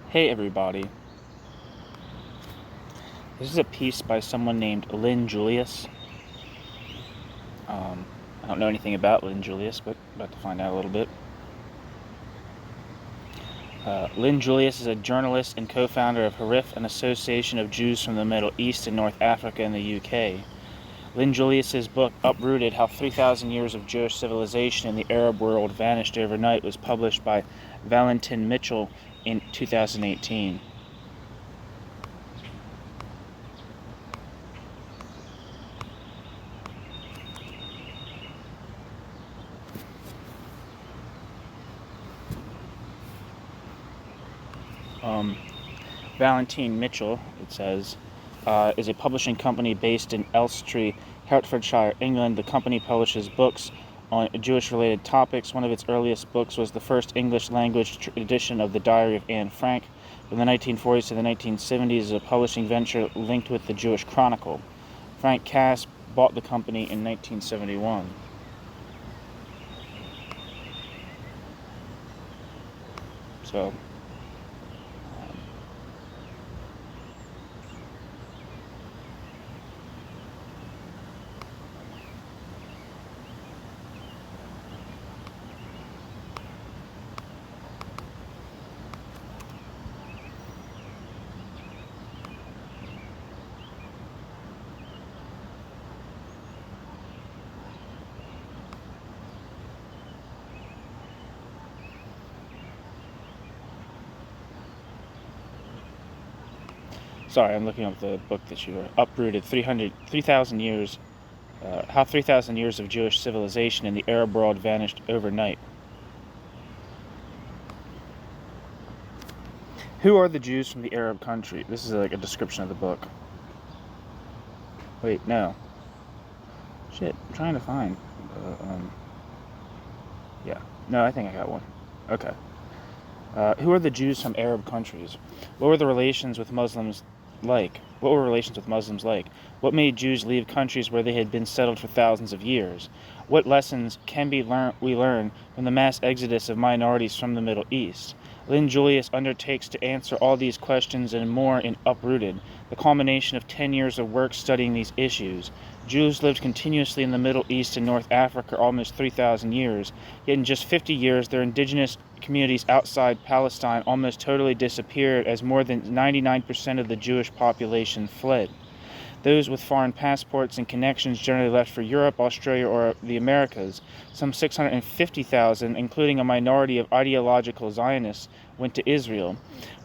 Hey everybody, this is a piece by someone named Lyn Julius. I don't know anything about Lyn Julius, but about to find out a little bit. Lyn Julius is a journalist and co-founder of Harif, an association of Jews from the Middle East and North Africa and the UK. Lyn Julius's book, Uprooted: How 3,000 Years of Jewish Civilization in the Arab World Vanished Overnight, was published by Valentin Mitchell in 2018. Valentin Mitchell, it says, is a publishing company based in Elstree, Hertfordshire, England. The company publishes books on Jewish-related topics. One of its earliest books was the first English-language edition of the Diary of Anne Frank. From the 1940s to the 1970s, is a publishing venture linked with the Jewish Chronicle. Frank Cass bought the company in 1971. So, sorry, I'm looking up the book that she wrote. Uprooted: 3,000 years, how 3,000 years of Jewish civilization in the Arab world vanished overnight. Who are the Jews from the Arab country? This is like a description of the book. Wait, no. Shit, I'm trying to find. Yeah, no, I think I got one. Okay. Who are the Jews from Arab countries? What were relations with Muslims like? What made Jews leave countries where they had been settled for thousands of years? What lessons can we learn from the mass exodus of minorities from the Middle East? Lyn Julius undertakes to answer all these questions and more in Uprooted, the culmination of 10 years of work studying these issues. Jews lived continuously in the Middle East and North Africa almost 3,000 years, yet in just 50 years their indigenous communities outside Palestine almost totally disappeared as more than 99% of the Jewish population fled. Those with foreign passports and connections generally left for Europe, Australia, or the Americas. Some 650,000, including a minority of ideological Zionists, went to Israel.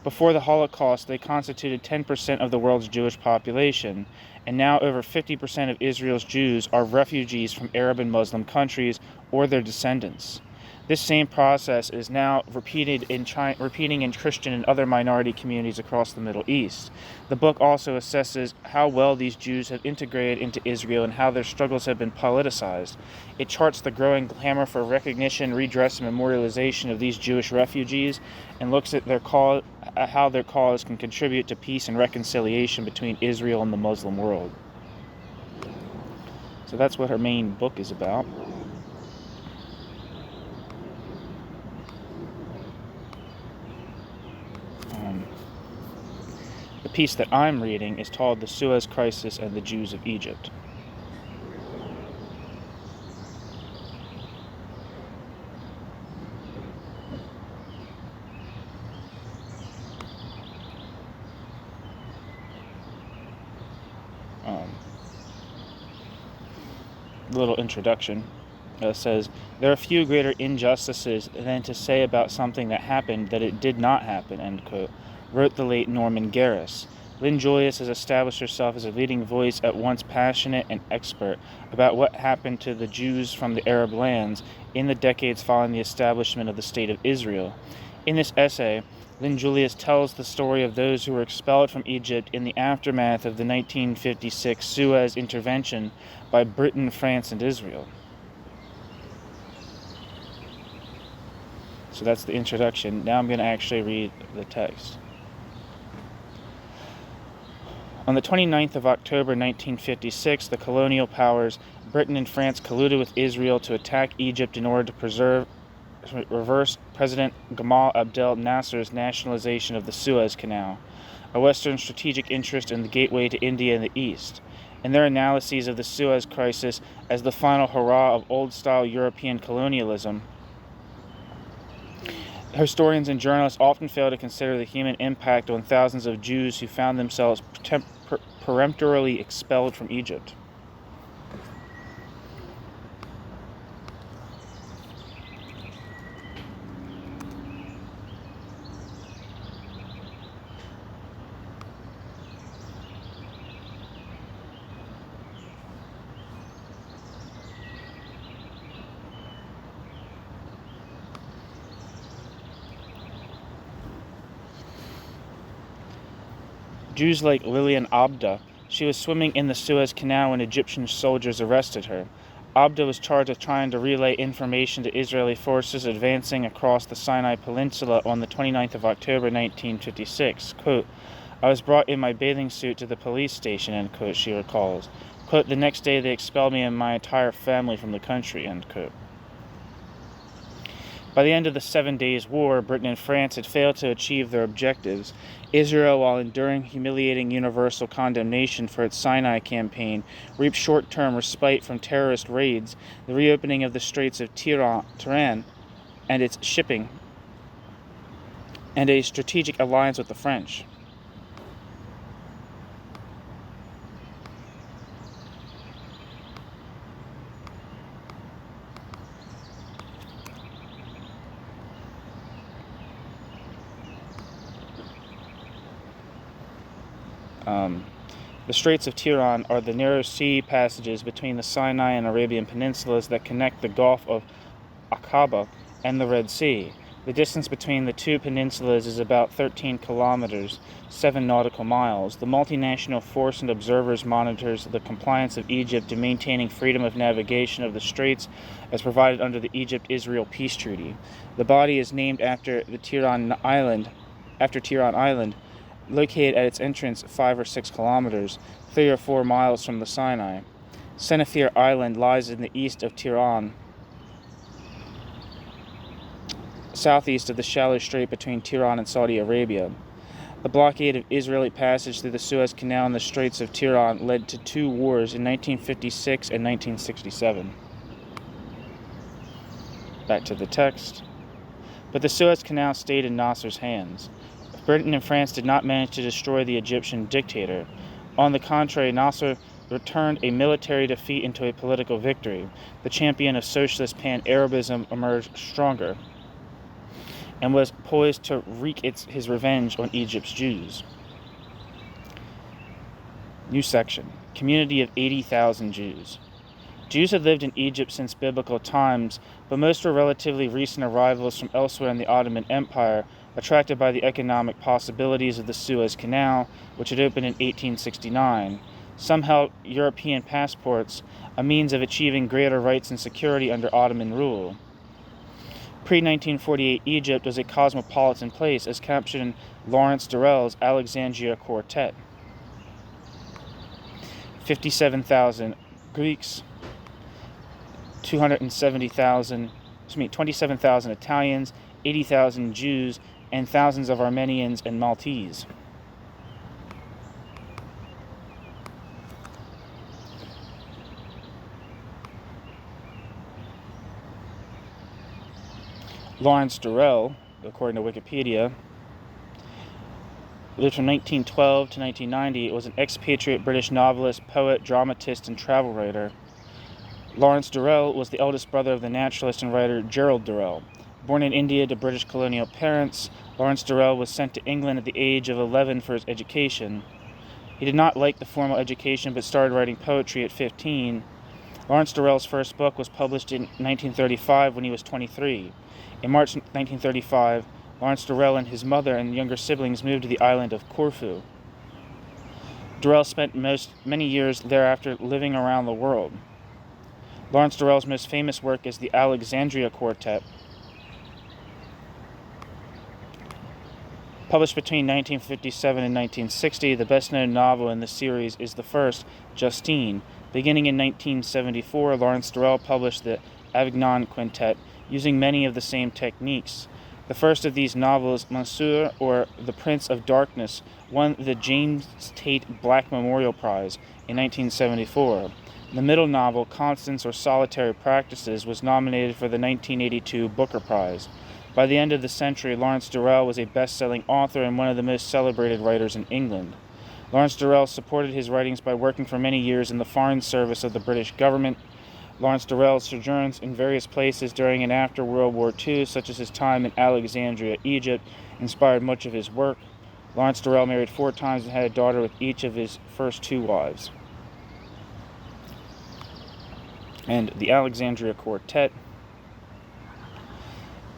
Before the Holocaust, they constituted 10% of the world's Jewish population, and now over 50% of Israel's Jews are refugees from Arab and Muslim countries or their descendants. This same process is now repeating in Christian and other minority communities across the Middle East. The book also assesses how well these Jews have integrated into Israel and how their struggles have been politicized. It charts the growing clamor for recognition, redress, and memorialization of these Jewish refugees, and looks at how their cause can contribute to peace and reconciliation between Israel and the Muslim world. So that's what her main book is about. The piece that I'm reading is called The Suez Crisis and the Jews of Egypt. Little introduction says, there are few greater injustices than to say about something that happened that it did not happen, end quote, wrote the late Norman Garris. Lyn Julius has established herself as a leading voice, at once passionate and expert, about what happened to the Jews from the Arab lands in the decades following the establishment of the State of Israel. In this essay, Lyn Julius tells the story of those who were expelled from Egypt in the aftermath of the 1956 Suez intervention by Britain, France, and Israel. So that's the introduction. Now I'm going to actually read the text. On the 29th of October 1956, the colonial powers Britain and France colluded with Israel to attack Egypt in order to preserve reversed President Gamal Abdel Nasser's nationalization of the Suez Canal, a Western strategic interest in the gateway to India in the east. In their analyses of the Suez Crisis as the final hurrah of old-style European colonialism, historians and journalists often fail to consider the human impact on thousands of Jews who found themselves peremptorily expelled from Egypt. Jews like Lilian Abda. She was swimming in the Suez Canal when Egyptian soldiers arrested her. Abda was charged with trying to relay information to Israeli forces advancing across the Sinai Peninsula on the 29th of October 1956. Quote, "I was brought in my bathing suit to the police station," end quote, she recalls. Quote, "The next day they expelled me and my entire family from the country," end quote. By the end of the 7 Days' War, Britain and France had failed to achieve their objectives. Israel, while enduring humiliating universal condemnation for its Sinai campaign, reaped short-term respite from terrorist raids, the reopening of the Straits of Tiran and its shipping, and a strategic alliance with the French. The Straits of Tiran are the narrow sea passages between the Sinai and Arabian peninsulas that connect the Gulf of Aqaba and the Red Sea. The distance between the two peninsulas is about 13 kilometers, 7 nautical miles. The multinational Force and Observers monitors the compliance of Egypt in maintaining freedom of navigation of the straits as provided under the Egypt-Israel Peace Treaty. The body is named after Tiran Island, located at its entrance 5 or 6 kilometers, 3 or 4 miles from the Sinai. Senefir Island lies in the east of Tiran, southeast of the shallow strait between Tiran and Saudi Arabia. The blockade of Israeli passage through the Suez Canal and the Straits of Tiran led to 2 wars in 1956 and 1967. Back to the text. But the Suez Canal stayed in Nasser's hands. Britain and France did not manage to destroy the Egyptian dictator. On the contrary, Nasser returned a military defeat into a political victory. The champion of socialist pan-Arabism emerged stronger and was poised to wreak his revenge on Egypt's Jews. New section. Community of 80,000 Jews. Jews had lived in Egypt since biblical times, but most were relatively recent arrivals from elsewhere in the Ottoman Empire, attracted by the economic possibilities of the Suez Canal, which had opened in 1869. Some held European passports, a means of achieving greater rights and security under Ottoman rule. Pre-1948 Egypt was a cosmopolitan place, as captured in Lawrence Durrell's Alexandria Quartet. 57,000 Greeks, 27,000 Italians, 80,000 Jews, and thousands of Armenians and Maltese. Lawrence Durrell, according to Wikipedia, lived from 1912 to 1990. Was an expatriate British novelist, poet, dramatist, and travel writer. Lawrence Durrell was the eldest brother of the naturalist and writer Gerald Durrell. Born in India to British colonial parents, Lawrence Durrell was sent to England at the age of 11 for his education. He did not like the formal education but started writing poetry at 15. Lawrence Durrell's first book was published in 1935 when he was 23. In March 1935, Lawrence Durrell and his mother and younger siblings moved to the island of Corfu. Durrell spent many years thereafter living around the world. Lawrence Durrell's most famous work is the Alexandria Quartet. Published between 1957 and 1960, the best-known novel in the series is the first, Justine. Beginning in 1974, Lawrence Durrell published the Avignon Quintet, using many of the same techniques. The first of these novels, Monsieur, or The Prince of Darkness, won the James Tate Black Memorial Prize in 1974. The middle novel, Constance or Solitary Practices, was nominated for the 1982 Booker Prize. By the end of the century, Lawrence Durrell was a best-selling author and one of the most celebrated writers in England. Lawrence Durrell supported his writings by working for many years in the Foreign Service of the British government. Lawrence Durrell's sojourns in various places during and after World War II, such as his time in Alexandria, Egypt, inspired much of his work. Lawrence Durrell married 4 times and had a daughter with each of his first 2 wives. And the Alexandria Quartet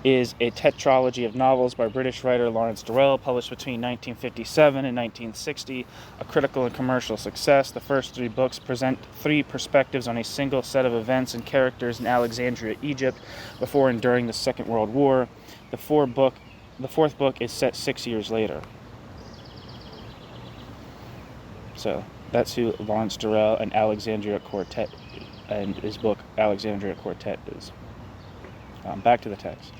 is a tetralogy of novels by British writer Lawrence Durrell, published between 1957 and 1960, a critical and commercial success. The first 3 books present 3 perspectives on a single set of events and characters in Alexandria, Egypt, before and during the Second World War. The 4th book is set 6 years later. So that's who Lawrence Durrell and Alexandria Quartet and his book Alexandria Quartet is. Back to the text.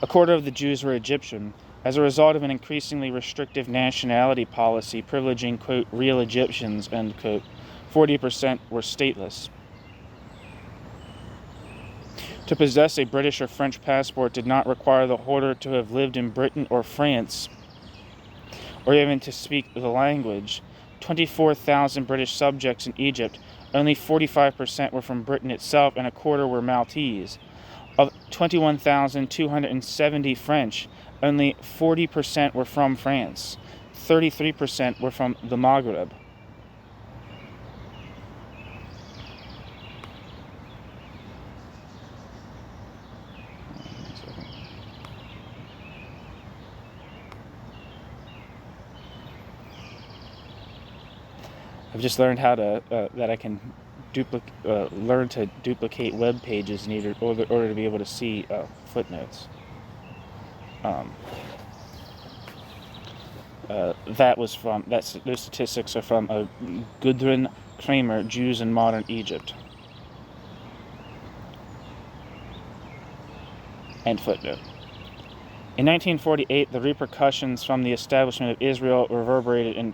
A quarter of the Jews were Egyptian. As a result of an increasingly restrictive nationality policy privileging, quote, real Egyptians, end quote, 40% were stateless. To possess a British or French passport did not require the holder to have lived in Britain or France, or even to speak the language. 24,000 British subjects in Egypt, only 45% were from Britain itself, and a quarter were Maltese. Of 21,270 French, only 40% were from France. 33% were from the Maghreb. I've just learned how to that I can learn to duplicate web pages in order to be able to see footnotes. Those statistics are from Gudrun Kramer, Jews in Modern Egypt. End footnote. In 1948, the repercussions from the establishment of Israel reverberated in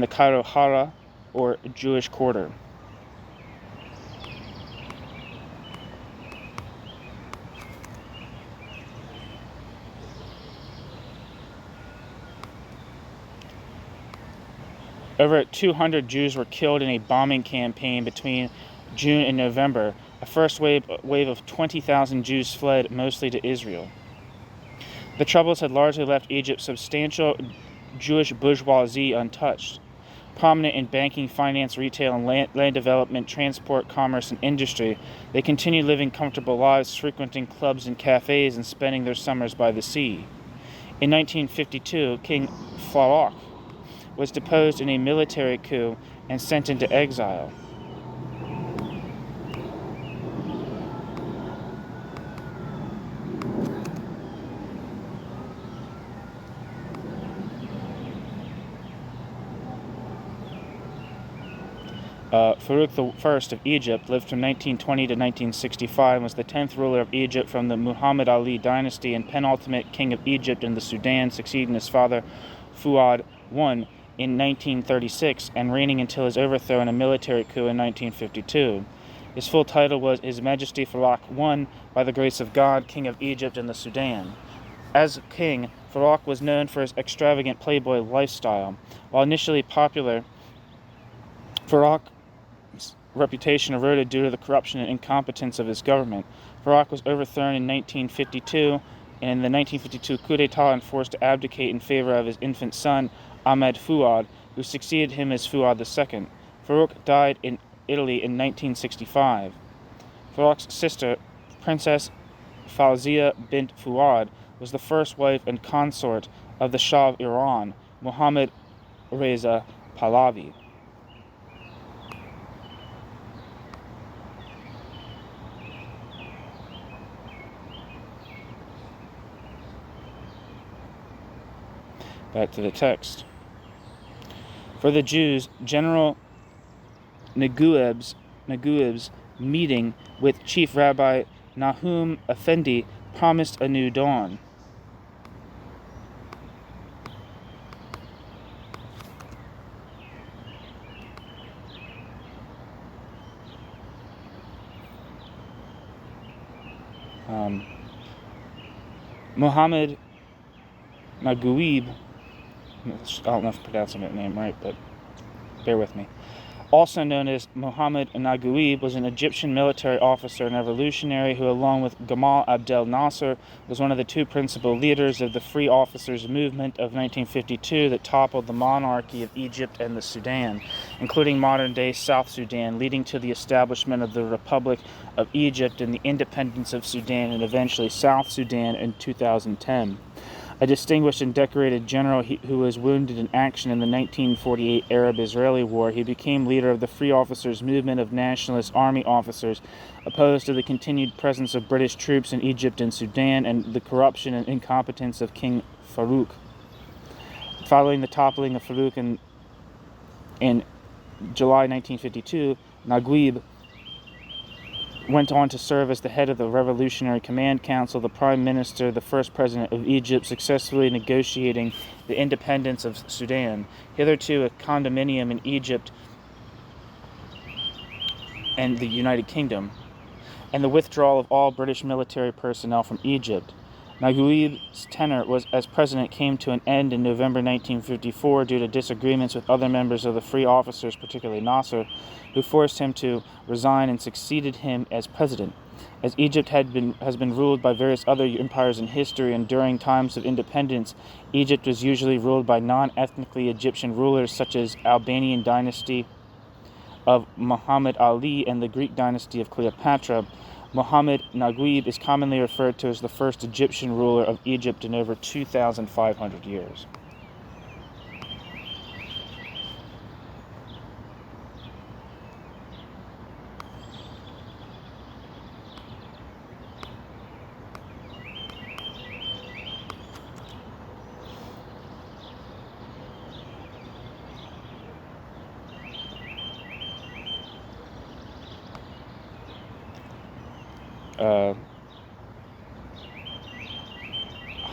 the Cairo Hara, or Jewish quarter. Over 200 Jews were killed in a bombing campaign between June and November. A first wave of 20,000 Jews fled, mostly to Israel. The Troubles had largely left Egypt's substantial Jewish bourgeoisie untouched. Prominent in banking, finance, retail, and land development, transport, commerce, and industry, they continued living comfortable lives, frequenting clubs and cafes, and spending their summers by the sea. In 1952, King Farouk was deposed in a military coup and sent into exile. Farouk I of Egypt lived from 1920 to 1965 and was the 10th ruler of Egypt from the Muhammad Ali dynasty and penultimate king of Egypt in the Sudan, succeeding his father Fuad I in 1936 and reigning until his overthrow in a military coup in 1952. His full title was His Majesty Farouk I, by the grace of God, King of Egypt and the Sudan. As king, Farouk was known for his extravagant playboy lifestyle. While initially popular, Farouk's reputation eroded due to the corruption and incompetence of his government. Farouk was overthrown in 1952, and in the 1952 coup d'etat and forced to abdicate in favor of his infant son, Ahmed Fuad, who succeeded him as Fuad II. Farouk died in Italy in 1965. Farouk's sister, Princess Fawzia bint Fuad, was the first wife and consort of the Shah of Iran, Mohammad Reza Pahlavi. Back to the text. For the Jews, General Negueb's meeting with Chief Rabbi Nahum Effendi promised a new dawn. Mohammed Naguib, I don't know if I'm pronouncing that name right, but bear with me. Also known as Mohammed Naguib, was an Egyptian military officer and revolutionary who, along with Gamal Abdel Nasser, was one of the two principal leaders of the Free Officers Movement of 1952 that toppled the monarchy of Egypt and the Sudan, including modern-day South Sudan, leading to the establishment of the Republic of Egypt and the independence of Sudan and eventually South Sudan in 2010. A distinguished and decorated general who was wounded in action in the 1948 Arab-Israeli War, he became leader of the Free Officers Movement of nationalist army officers opposed to the continued presence of British troops in Egypt and Sudan and the corruption and incompetence of King Farouk. Following the toppling of Farouk in July 1952, Naguib went on to serve as the head of the Revolutionary Command Council, the Prime Minister, the first President of Egypt, successfully negotiating the independence of Sudan, hitherto a condominium in Egypt and the United Kingdom, and the withdrawal of all British military personnel from Egypt. Naguib's tenure as president came to an end in November 1954 due to disagreements with other members of the Free Officers, particularly Nasser, who forced him to resign and succeeded him as president. As Egypt has been ruled by various other empires in history, and during times of independence, Egypt was usually ruled by non-ethnically Egyptian rulers such as Albanian dynasty of Muhammad Ali and the Greek dynasty of Cleopatra. Mohammed Naguib is commonly referred to as the first Egyptian ruler of Egypt in over 2,500 years.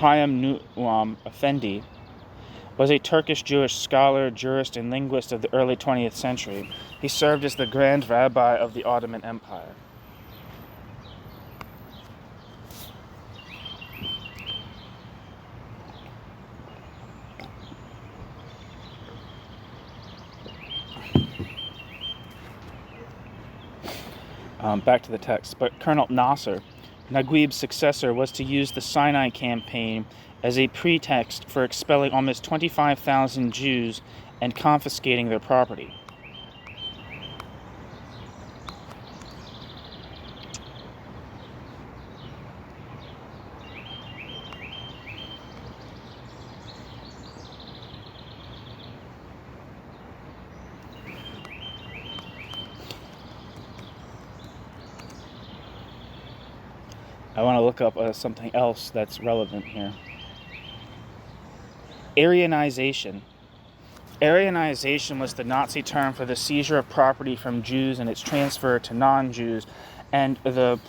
Hayam Nuam Effendi was a Turkish Jewish scholar, jurist, and linguist of the early 20th century. He served as the Grand Rabbi of the Ottoman Empire. Back to the text. But Colonel Nasser, Naguib's successor, was to use the Sinai campaign as a pretext for expelling almost 25,000 Jews and confiscating their property. I want to look up something else that's relevant here. Aryanization. Aryanization was the Nazi term for the seizure of property from Jews and its transfer to non-Jews, and the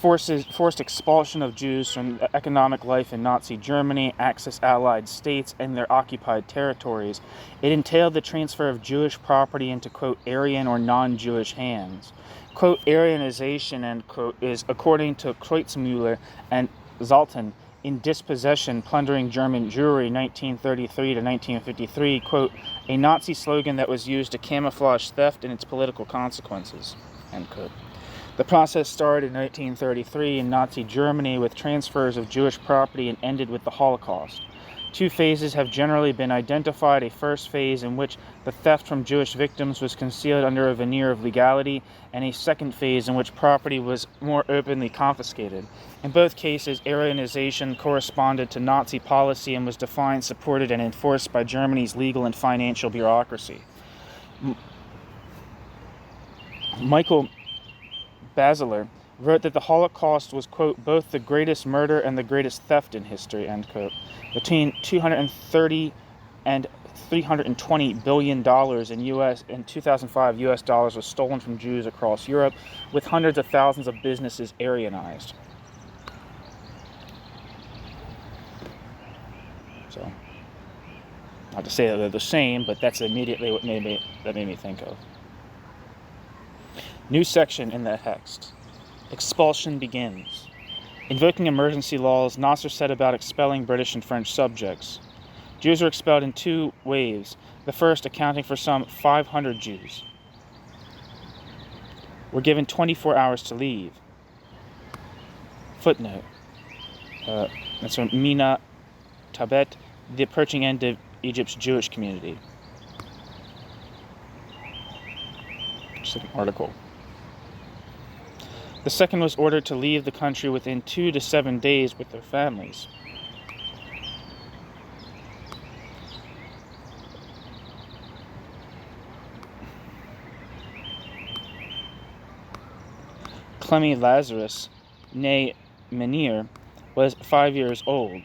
forced expulsion of Jews from economic life in Nazi Germany, Axis Allied states, and their occupied territories. It entailed the transfer of Jewish property into, quote, Aryan or non-Jewish hands. Quote, Aryanization, end quote, is, according to Kreutzmüller and Zalton, in Dispossession, Plundering German Jewry, 1933 to 1953, quote, a Nazi slogan that was used to camouflage theft and its political consequences, end quote. The process started in 1933 in Nazi Germany with transfers of Jewish property and ended with the Holocaust. Two phases have generally been identified: a first phase in which the theft from Jewish victims was concealed under a veneer of legality, and a second phase in which property was more openly confiscated. In both cases, Aryanization corresponded to Nazi policy and was defined, supported, and enforced by Germany's legal and financial bureaucracy. Michael Basiler wrote that the Holocaust was, quote, both the greatest murder and the greatest theft in history, end quote. Between 230 and $320 billion in 2005 US dollars was stolen from Jews across Europe, with hundreds of thousands of businesses Aryanized. So, not to say that they're the same, but that's immediately what made me think of. New section in the text. Expulsion begins. Invoking emergency laws, Nasser set about expelling British and French subjects. Jews were expelled in 2 waves, the first accounting for some 500 Jews. Were given 24 hours to leave. Footnote. That's from Mina Tabet, The Approaching End of Egypt's Jewish Community. Just an article. The second was ordered to leave the country within 2 to 7 days with their families. Clemmy Lazarus, née Menir, was 5 years old.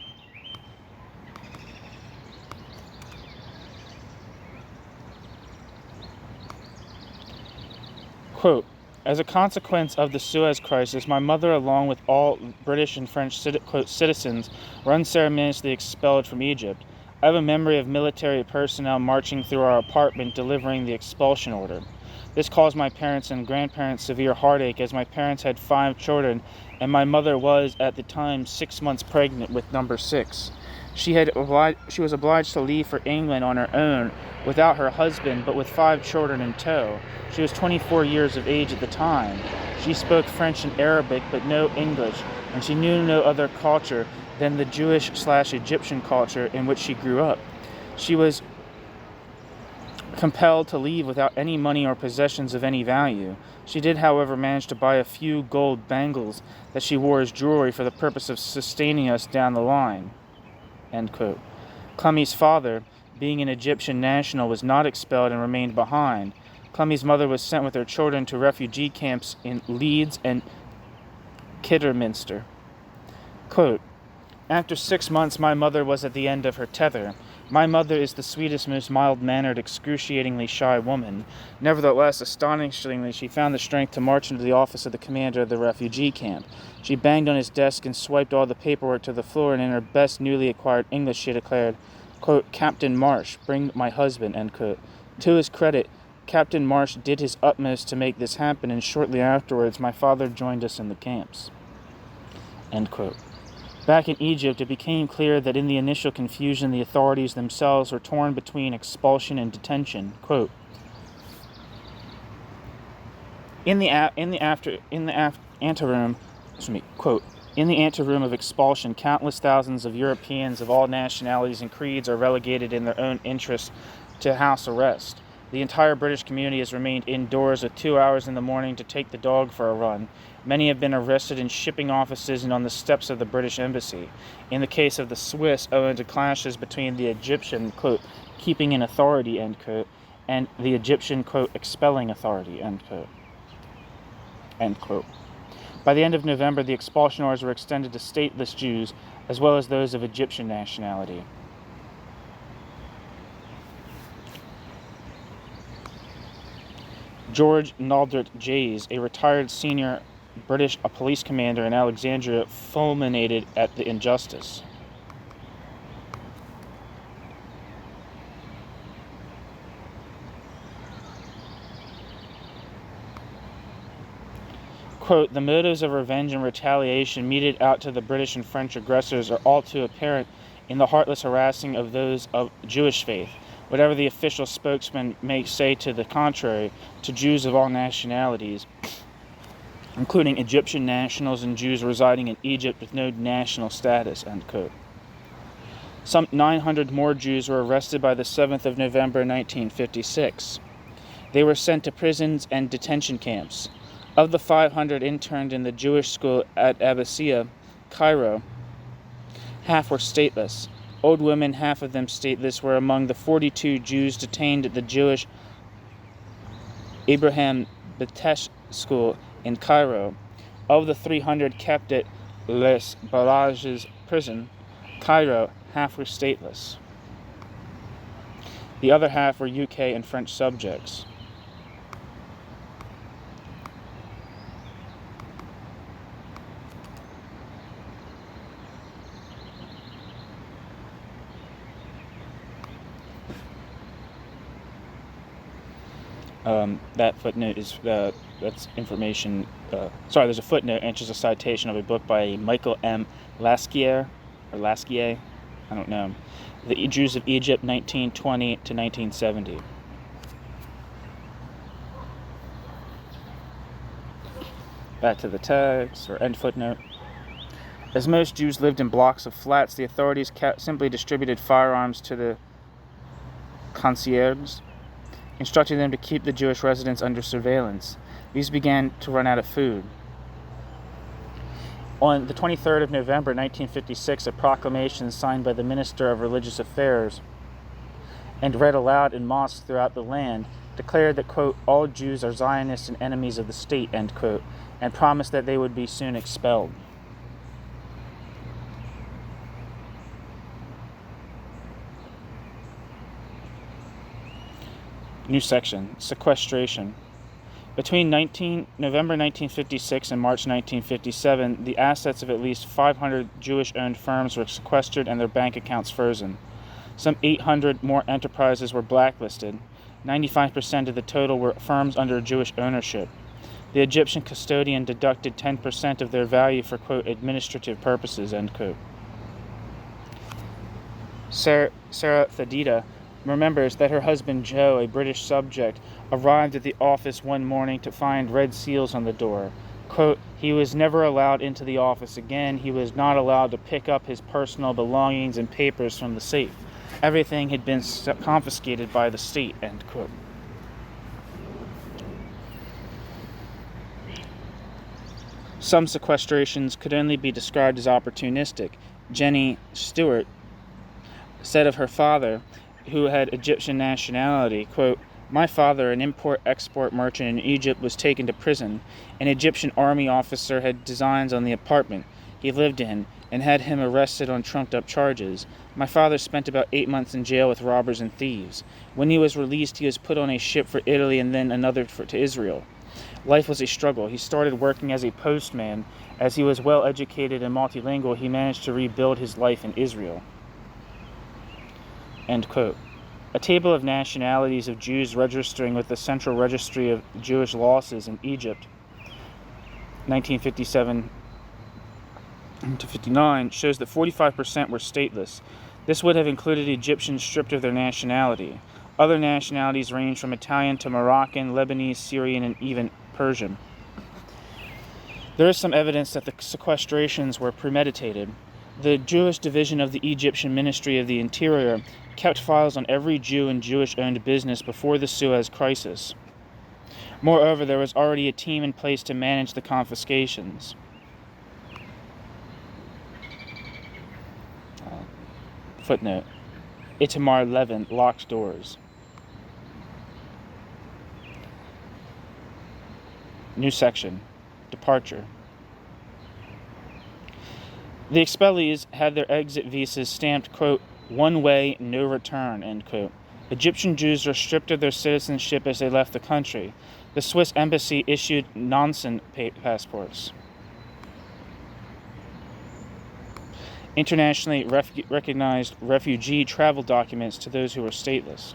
Quote, as a consequence of the Suez crisis, my mother, along with all British and French citizens, were unceremoniously expelled from Egypt. I have a memory of military personnel marching through our apartment delivering the expulsion order. This caused my parents and grandparents severe heartache, as my parents had 5 children, and my mother was, at the time, 6 months pregnant with number 6. She was obliged to leave for England on her own, without her husband, but with 5 children in tow. She was 24 years of age at the time. She spoke French and Arabic, but no English, and she knew no other culture than the Jewish/Egyptian culture in which she grew up. She was compelled to leave without any money or possessions of any value. She did, however, manage to buy a few gold bangles that she wore as jewelry for the purpose of sustaining us down the line. End quote. Clemmy's father, being an Egyptian national, was not expelled and remained behind. Clemmy's mother was sent with her children to refugee camps in Leeds and Kidderminster. Quote, after 6 months, my mother was at the end of her tether. My mother is the sweetest, most mild-mannered, excruciatingly shy woman. Nevertheless, astonishingly, she found the strength to march into the office of the commander of the refugee camp. She banged on his desk and swiped all the paperwork to the floor, and in her best newly acquired English she declared, quote, Captain Marsh, bring my husband, end quote. To his credit, Captain Marsh did his utmost to make this happen, and shortly afterwards my father joined us in the camps. End quote. Back in Egypt, it became clear that in the initial confusion, the authorities themselves were torn between expulsion and detention. Quote, in the anteroom of expulsion, countless thousands of Europeans of all nationalities and creeds are relegated in their own interests to house arrest. The entire British community has remained indoors with 2 hours in the morning to take the dog for a run. Many have been arrested in shipping offices and on the steps of the British embassy. In the case of the Swiss, owing to clashes between the Egyptian, quote, keeping in authority, end quote, and the Egyptian, quote, expelling authority, end quote. End quote. By the end of November, the expulsion orders were extended to stateless Jews, as well as those of Egyptian nationality. George Naldert Jays, a retired senior British police commander in Alexandria, fulminated at the injustice. Quote, the motives of revenge and retaliation meted out to the British and French aggressors are all too apparent in the heartless harassing of those of Jewish faith. Whatever the official spokesman may say to the contrary, to Jews of all nationalities, including Egyptian nationals and Jews residing in Egypt with no national status, end quote. Some 900 more Jews were arrested by the 7th of November 1956. They were sent to prisons and detention camps. Of the 500 interned in the Jewish school at Abbasiyah, Cairo, half were stateless. Old women, half of them stateless, were among the 42 Jews detained at the Jewish Abraham Betesh school in Cairo. Of the 300 kept at Les Barages prison, Cairo, half were stateless. The other half were UK and French subjects. That footnote is that's information. There's a footnote, and it's just a citation of a book by Michael M. Lasquier, I don't know. The Jews of Egypt, 1920 to 1970. Back to the text, or end footnote. As most Jews lived in blocks of flats, the authorities simply distributed firearms to the concierges, instructing them to keep the Jewish residents under surveillance. These began to run out of food. On the 23rd of November 1956, a proclamation signed by the Minister of Religious Affairs and read aloud in mosques throughout the land declared that, quote, all Jews are Zionists and enemies of the state, end quote, and promised that they would be soon expelled. New section, sequestration. Between November 1956 and March 1957, the assets of at least 500 Jewish-owned firms were sequestered and their bank accounts frozen. Some 800 more enterprises were blacklisted. 95% of the total were firms under Jewish ownership. The Egyptian custodian deducted 10% of their value for, quote, administrative purposes, end quote. Sarah Thadida remembers that her husband Joe, a British subject, arrived at the office one morning to find red seals on the door. Quote, he was never allowed into the office again. He was not allowed to pick up his personal belongings and papers from the safe. Everything had been confiscated by the state, end quote. Some sequestrations could only be described as opportunistic. Jenny Stewart said of her father, who had Egyptian nationality, quote, my father, an import-export merchant in Egypt, was taken to prison. An Egyptian army officer had designs on the apartment he lived in and had him arrested on trumped-up charges. My father spent about 8 months in jail with robbers and thieves. When he was released, he was put on a ship for Italy and then another to Israel. Life was a struggle. He started working as a postman. As he was well-educated and multilingual, he managed to rebuild his life in Israel. End quote. A table of nationalities of Jews registering with the Central Registry of Jewish Losses in Egypt, 1957 to 59, shows that 45% were stateless. This would have included Egyptians stripped of their nationality. Other nationalities range from Italian to Moroccan, Lebanese, Syrian, and even Persian. There is some evidence that the sequestrations were premeditated. The Jewish division of the Egyptian Ministry of the Interior kept files on every Jew and Jewish-owned business before the Suez crisis. Moreover, there was already a team in place to manage the confiscations. Footnote. Itamar Levin locked doors. New section. Departure. The expellees had their exit visas stamped, quote, one way, no return, end quote. Egyptian Jews were stripped of their citizenship as they left the country. The Swiss embassy issued Nansen passports. Internationally recognized refugee travel documents to those who were stateless.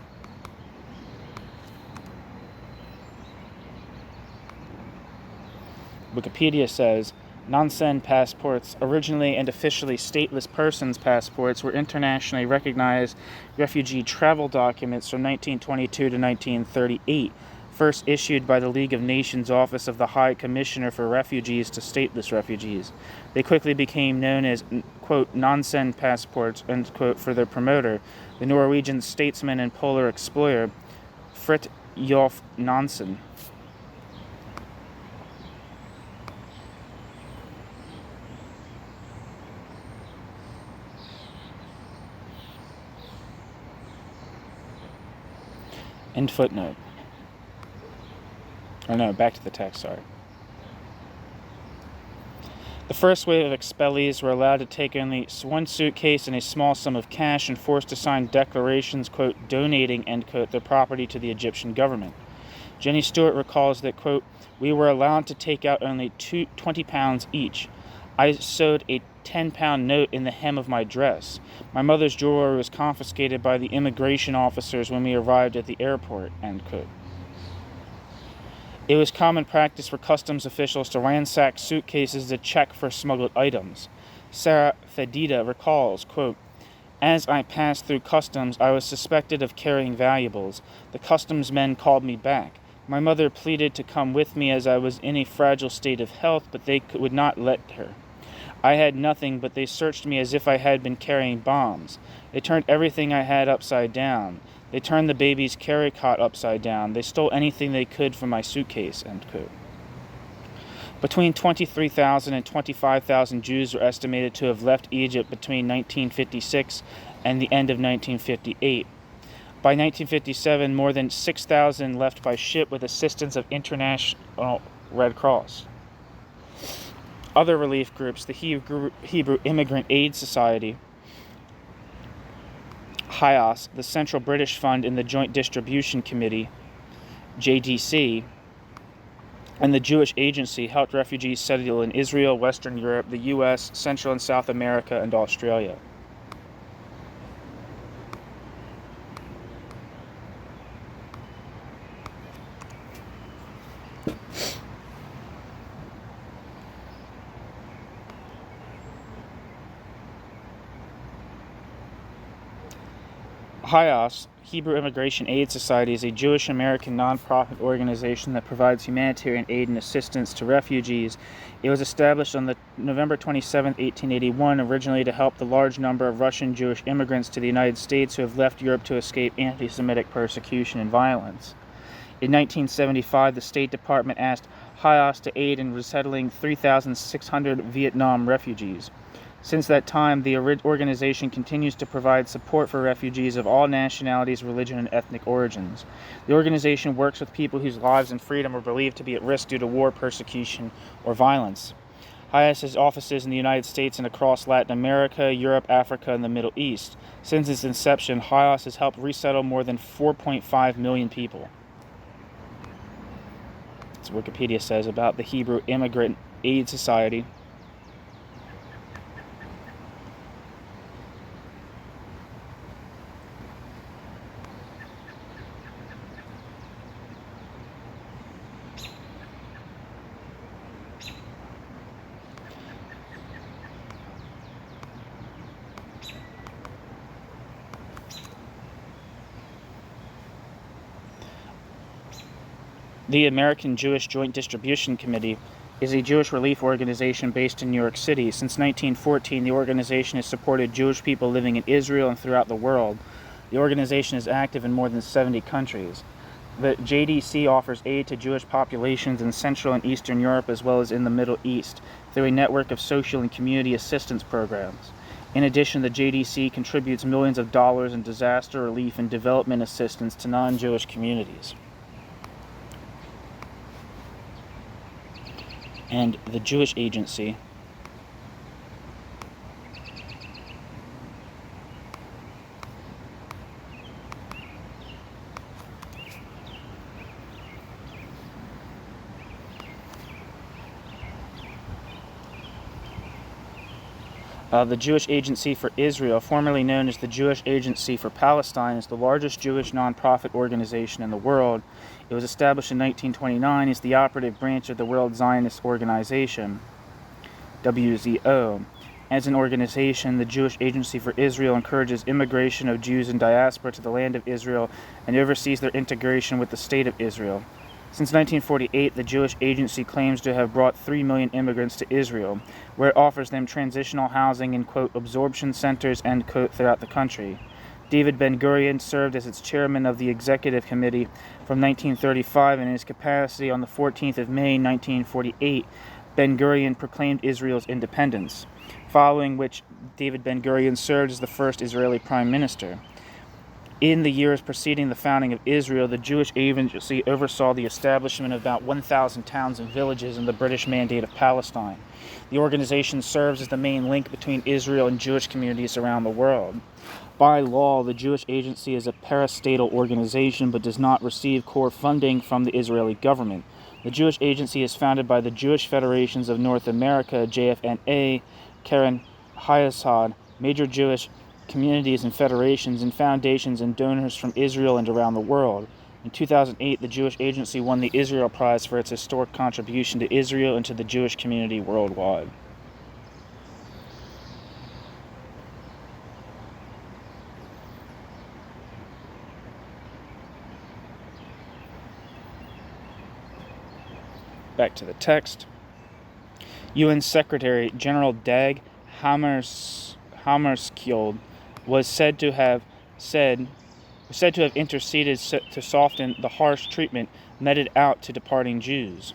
Wikipedia says, Nansen passports, originally and officially stateless persons' passports, were internationally recognized refugee travel documents from 1922 to 1938, first issued by the League of Nations Office of the High Commissioner for Refugees to stateless refugees. They quickly became known as, quote, Nansen passports, end quote, for their promoter, the Norwegian statesman and polar explorer Fridtjof Nansen. End footnote. Or no, back to the text, sorry. The first wave of expellees were allowed to take only one suitcase and a small sum of cash and forced to sign declarations, quote, donating, end quote, their property to the Egyptian government. Jenny Stewart recalls that, quote, we were allowed to take out only 20 pounds each. I sewed a 10-pound note in the hem of my dress. My mother's jewelry was confiscated by the immigration officers when we arrived at the airport, end quote. It was common practice for customs officials to ransack suitcases to check for smuggled items. Sarah Fedida recalls, quote, as I passed through customs, I was suspected of carrying valuables. The customs men called me back. My mother pleaded to come with me as I was in a fragile state of health, but they would not let her. I had nothing, but they searched me as if I had been carrying bombs. They turned everything I had upside down. They turned the baby's carry cot upside down. They stole anything they could from my suitcase, end quote. Between 23,000 and 25,000 Jews were estimated to have left Egypt between 1956 and the end of 1958. By 1957, more than 6,000 left by ship with assistance of International Red Cross. Other relief groups, the Hebrew Immigrant Aid Society, HIAS, the Central British Fund and the Joint Distribution Committee, JDC, and the Jewish Agency helped refugees settle in Israel, Western Europe, the U.S., Central and South America, and Australia. HIAS, Hebrew Immigration Aid Society, is a Jewish-American nonprofit organization that provides humanitarian aid and assistance to refugees. It was established on November 27, 1881, originally to help the large number of Russian Jewish immigrants to the United States who have left Europe to escape anti-Semitic persecution and violence. In 1975, the State Department asked HIAS to aid in resettling 3,600 Vietnam refugees. Since that time, the organization continues to provide support for refugees of all nationalities, religion, and ethnic origins. The organization works with people whose lives and freedom are believed to be at risk due to war, persecution, or violence. HIAS has offices in the United States and across Latin America, Europe, Africa, and the Middle East. Since its inception, HIAS has helped resettle more than 4.5 million people. That's what Wikipedia says about the Hebrew Immigrant Aid Society. The American Jewish Joint Distribution Committee is a Jewish relief organization based in New York City. Since 1914, the organization has supported Jewish people living in Israel and throughout the world. The organization is active in more than 70 countries. The JDC offers aid to Jewish populations in Central and Eastern Europe as well as in the Middle East through a network of social and community assistance programs. In addition, the JDC contributes millions of dollars in disaster relief and development assistance to non-Jewish communities. And the Jewish Agency the Jewish Agency for Israel, formerly known as the Jewish Agency for Palestine, is the largest Jewish nonprofit organization in the world. It was established in 1929 as the operative branch of the World Zionist Organization, WZO. As an organization, the Jewish Agency for Israel encourages immigration of Jews in diaspora to the land of Israel and oversees their integration with the State of Israel. Since 1948, the Jewish Agency claims to have brought 3 million immigrants to Israel, where it offers them transitional housing in, quote, absorption centers, end quote, throughout the country. David Ben-Gurion served as its chairman of the executive committee from 1935, and in his capacity on the 14th of May, 1948, Ben-Gurion proclaimed Israel's independence, following which David Ben-Gurion served as the first Israeli prime minister. In the years preceding the founding of Israel, the Jewish Agency oversaw the establishment of about 1,000 towns and villages in the British Mandate of Palestine. The organization serves as the main link between Israel and Jewish communities around the world. By law, the Jewish Agency is a parastatal organization but does not receive core funding from the Israeli government. The Jewish Agency is founded by the Jewish Federations of North America, JFNA, Karen Hayasad, major Jewish communities and federations and foundations and donors from Israel and around the world. In 2008, the Jewish Agency won the Israel Prize for its historic contribution to Israel and to the Jewish community worldwide. Back to the text. UN Secretary General Dag Hammarskjöld was said to have interceded to soften the harsh treatment meted out to departing Jews.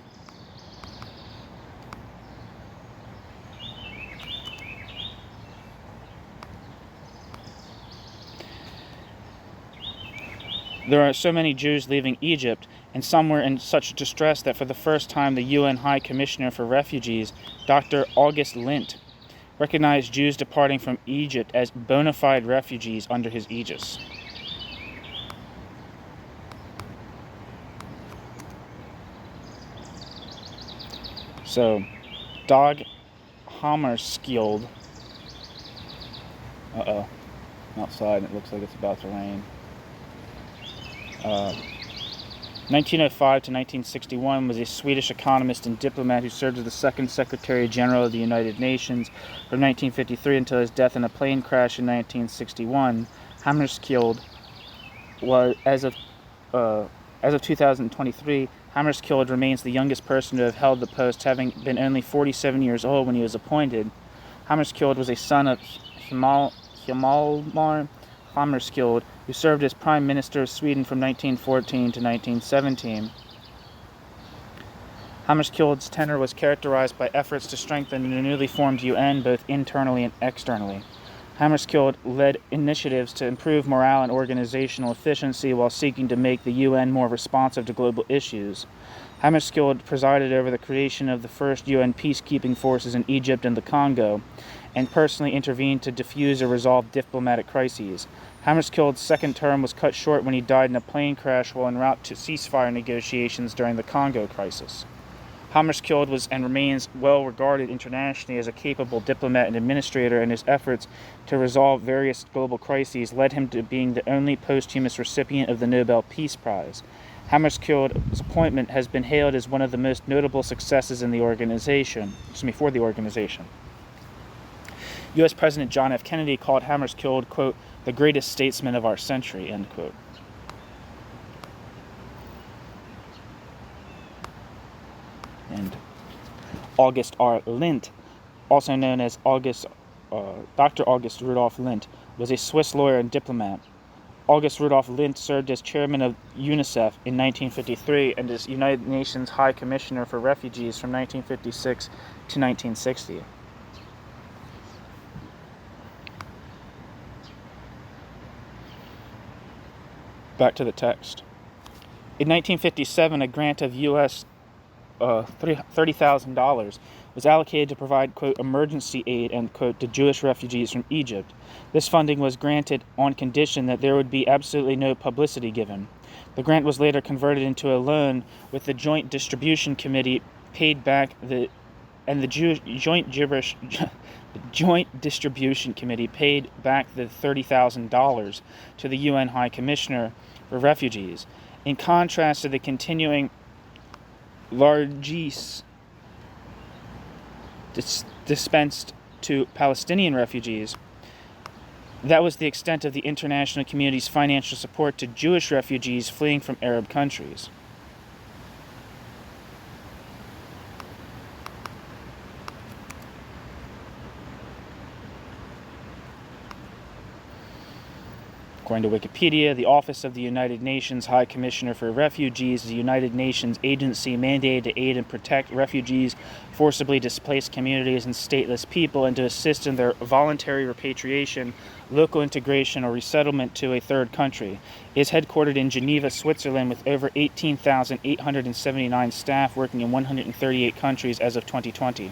There are so many Jews leaving Egypt, and some were in such distress that for the first time the UN High Commissioner for Refugees, Dr. August Lint, recognized Jews departing from Egypt as bona fide refugees under his aegis. So, Dag Hammarskjöld. I'm outside and it looks like it's about to rain. 1905 to 1961 was a Swedish economist and diplomat who served as the second Secretary General of the United Nations from 1953 until his death in a plane crash in 1961. Hammarskjöld was, as of 2023, Hammarskjöld remains the youngest person to have held the post, having been only 47 years old when he was appointed. Hammarskjöld was a son of Hjalmar Hammarskjöld, who served as Prime Minister of Sweden from 1914 to 1917. Hammarskjöld's tenure was characterized by efforts to strengthen the newly formed UN both internally and externally. Hammarskjöld led initiatives to improve morale and organizational efficiency while seeking to make the UN more responsive to global issues. Hammarskjöld presided over the creation of the first UN peacekeeping forces in Egypt and the Congo, and personally intervened to defuse or resolve diplomatic crises. Hammarskjöld's second term was cut short when he died in a plane crash while en route to ceasefire negotiations during the Congo crisis. Hammarskjöld was and remains well regarded internationally as a capable diplomat and administrator, and his efforts to resolve various global crises led him to being the only posthumous recipient of the Nobel Peace Prize. Hammarskjöld's appointment has been hailed as one of the most notable successes in the organization. For the organization. U.S. President John F. Kennedy called Hammarskjöld, quote, the greatest statesman of our century, end quote. And August R. Lint, also known as Dr. August Rudolf Lint, was a Swiss lawyer and diplomat. August Rudolf Lint served as chairman of UNICEF in 1953 and as United Nations High Commissioner for Refugees from 1956 to 1960. Back to the text. In 1957, a grant of U.S. $30,000 was allocated to provide, quote, emergency aid, end quote, to Jewish refugees from Egypt. This funding was granted on condition that there would be absolutely no publicity given. The grant was later converted into a loan, with the Joint Distribution Committee paid back the Joint Distribution Committee paid back the $30,000 to the UN High Commissioner for Refugees. In contrast to the continuing largesse dispensed to Palestinian refugees, that was the extent of the international community's financial support to Jewish refugees fleeing from Arab countries. According to Wikipedia, the Office of the United Nations High Commissioner for Refugees is a United Nations agency mandated to aid and protect refugees, forcibly displaced communities, and stateless people, and to assist in their voluntary repatriation, local integration, or resettlement to a third country. It is headquartered in Geneva, Switzerland, with over 18,879 staff working in 138 countries as of 2020.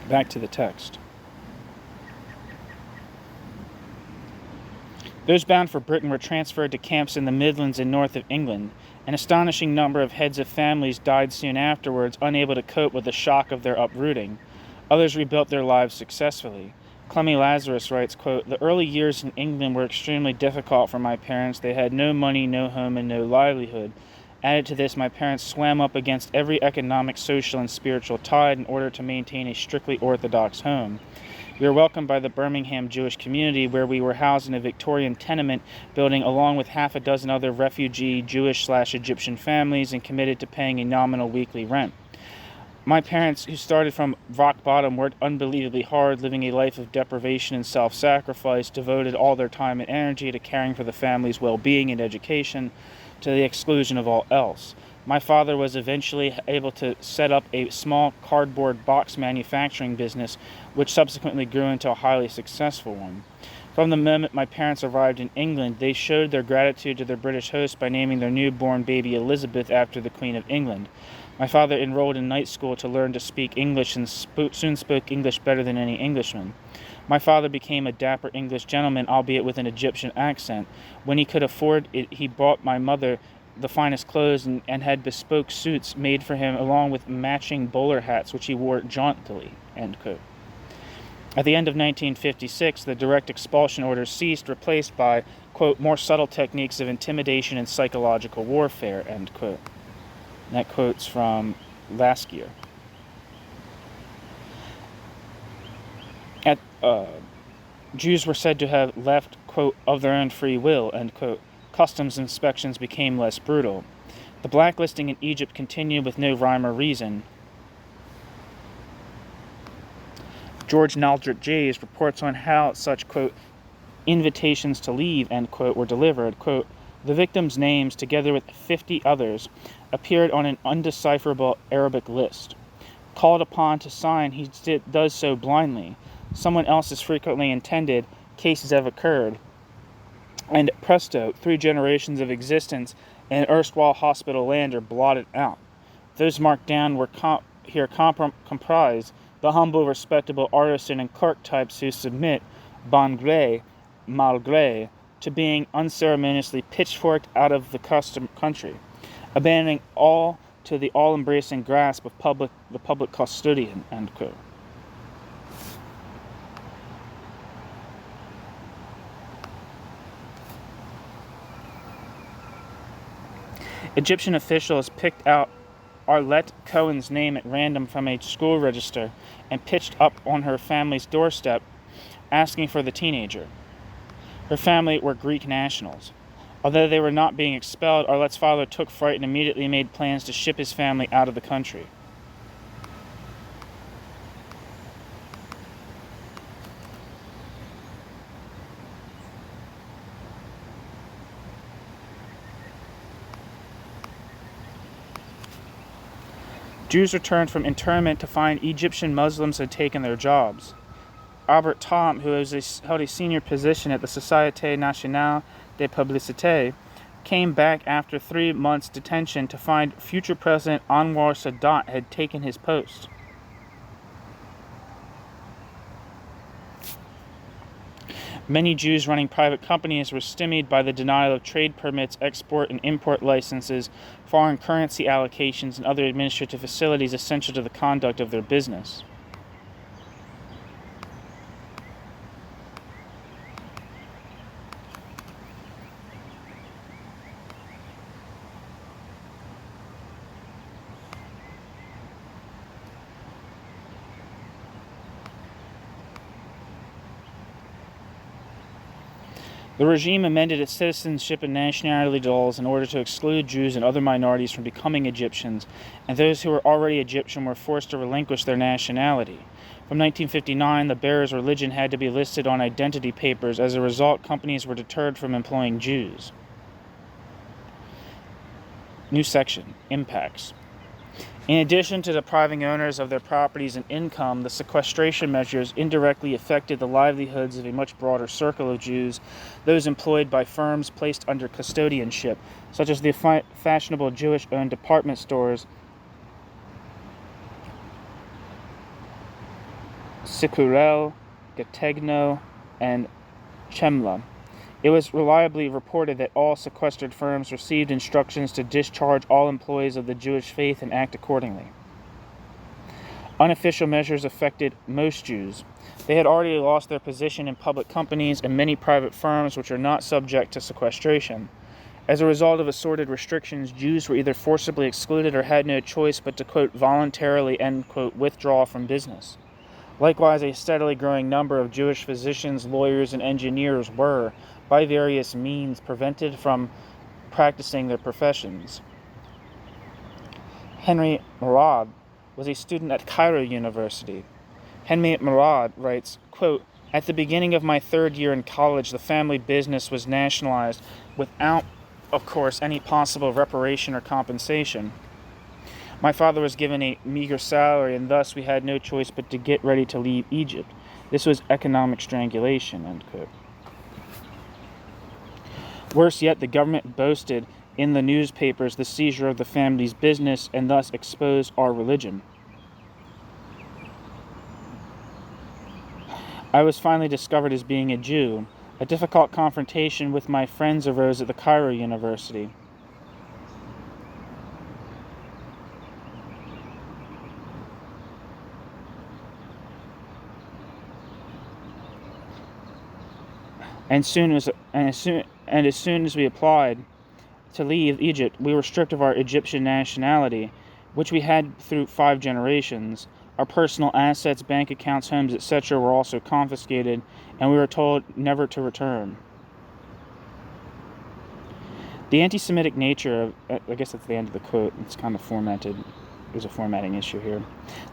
Back to the text. Those bound for Britain were transferred to camps in the Midlands and north of England. An astonishing number of heads of families died soon afterwards, unable to cope with the shock of their uprooting. Others rebuilt their lives successfully. Clemmy Lazarus writes, quote, "The early years in England were extremely difficult for my parents. They had no money, no home, and no livelihood. Added to this, my parents swam up against every economic, social, and spiritual tide in order to maintain a strictly Orthodox home. We were welcomed by the Birmingham Jewish community, where we were housed in a Victorian tenement building along with half a dozen other refugee Jewish/Egyptian families and committed to paying a nominal weekly rent. My parents, who started from rock bottom, worked unbelievably hard, living a life of deprivation and self-sacrifice, devoted all their time and energy to caring for the family's well-being and education, to the exclusion of all else. My father was eventually able to set up a small cardboard box manufacturing business, which subsequently grew into a highly successful one. From the moment my parents arrived in England, they showed their gratitude to their British host by naming their newborn baby Elizabeth after the Queen of England. My father enrolled in night school to learn to speak English and soon spoke English better than any Englishman. My father became a dapper English gentleman, albeit with an Egyptian accent. When he could afford it, he bought my mother the finest clothes and had bespoke suits made for him, along with matching bowler hats, which he wore jauntily." End quote. At the end of 1956, the direct expulsion order ceased, replaced by, quote, "more subtle techniques of intimidation and psychological warfare," end quote. And that quote's from last year. Jews were said to have left, quote, "of their own free will," end quote. Customs inspections became less brutal. The blacklisting in Egypt continued with no rhyme or reason. George Naldrett Jays reports on how such, quote, "invitations to leave," end quote, were delivered. Quote, "The victims' names, together with 50 others, appeared on an undecipherable Arabic list. Called upon to sign, he does so blindly. Someone else is frequently intended. Cases have occurred. And presto, 3 generations of existence in erstwhile hospital land are blotted out. Those marked down were comprised the humble, respectable artisan and clerk types who submit, bon gré, mal gré, to being unceremoniously pitchforked out of the country, abandoning all to the all-embracing grasp of the public custodian," end quote. Egyptian officials picked out Arlette Cohen's name at random from a school register and pitched up on her family's doorstep, asking for the teenager. Her family were Greek nationals. Although they were not being expelled, Arlette's father took fright and immediately made plans to ship his family out of the country. Jews returned from internment to find Egyptian Muslims had taken their jobs. Albert Tom, who held a senior position at the Société Nationale de Publicité, came back after 3 months' detention to find future President Anwar Sadat had taken his post. Many Jews running private companies were stymied by the denial of trade permits, export and import licenses, foreign currency allocations, and other administrative facilities essential to the conduct of their business. The regime amended its citizenship and nationality laws in order to exclude Jews and other minorities from becoming Egyptians, and those who were already Egyptian were forced to relinquish their nationality. From 1959, the bearer's religion had to be listed on identity papers. As a result, companies were deterred from employing Jews. New section, impacts. In addition to depriving owners of their properties and income, the sequestration measures indirectly affected the livelihoods of a much broader circle of Jews, those employed by firms placed under custodianship, such as the fashionable Jewish-owned department stores Sikurel, Gategno, and Chemla. It was reliably reported that all sequestered firms received instructions to discharge all employees of the Jewish faith and act accordingly. Unofficial measures affected most Jews. They had already lost their position in public companies and many private firms which are not subject to sequestration. As a result of assorted restrictions, Jews were either forcibly excluded or had no choice but to, quote, voluntarily, end quote, withdraw from business. Likewise, a steadily growing number of Jewish physicians, lawyers, and engineers were, by various means, prevented from practicing their professions. Henry Murad was a student at Cairo University. Henry Murad writes, quote, "At the beginning of my third year in college, the family business was nationalized without, of course, any possible reparation or compensation. My father was given a meager salary, and thus we had no choice but to get ready to leave Egypt. This was economic strangulation," end quote. Worse yet, the government boasted in the newspapers the seizure of the family's business and thus exposed our religion. I was finally discovered as being a Jew. A difficult confrontation with my friends arose at the Cairo University. As soon as we applied to leave Egypt, we were stripped of our Egyptian nationality, which we had through 5 generations. Our personal assets, bank accounts, homes, etc. were also confiscated, and we were told never to return. The anti-Semitic nature of, I guess that's the end of the quote, it's kind of formatted. There's a formatting issue here.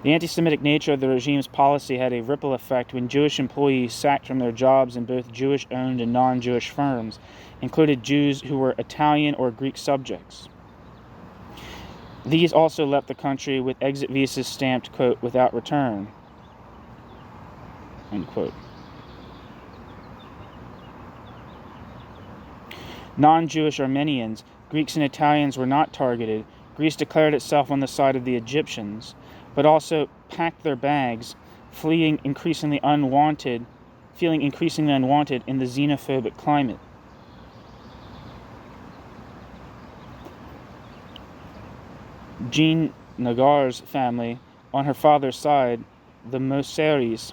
The anti-Semitic nature of the regime's policy had a ripple effect when Jewish employees sacked from their jobs in both Jewish-owned and non-Jewish firms included Jews who were Italian or Greek subjects. These also left the country with exit visas stamped, quote, "without return," end quote. Non-Jewish Armenians, Greeks and Italians were not targeted. Greece declared itself on the side of the Egyptians, but also packed their bags, feeling increasingly unwanted in the xenophobic climate. Jean Nagar's family, on her father's side, the Moseris,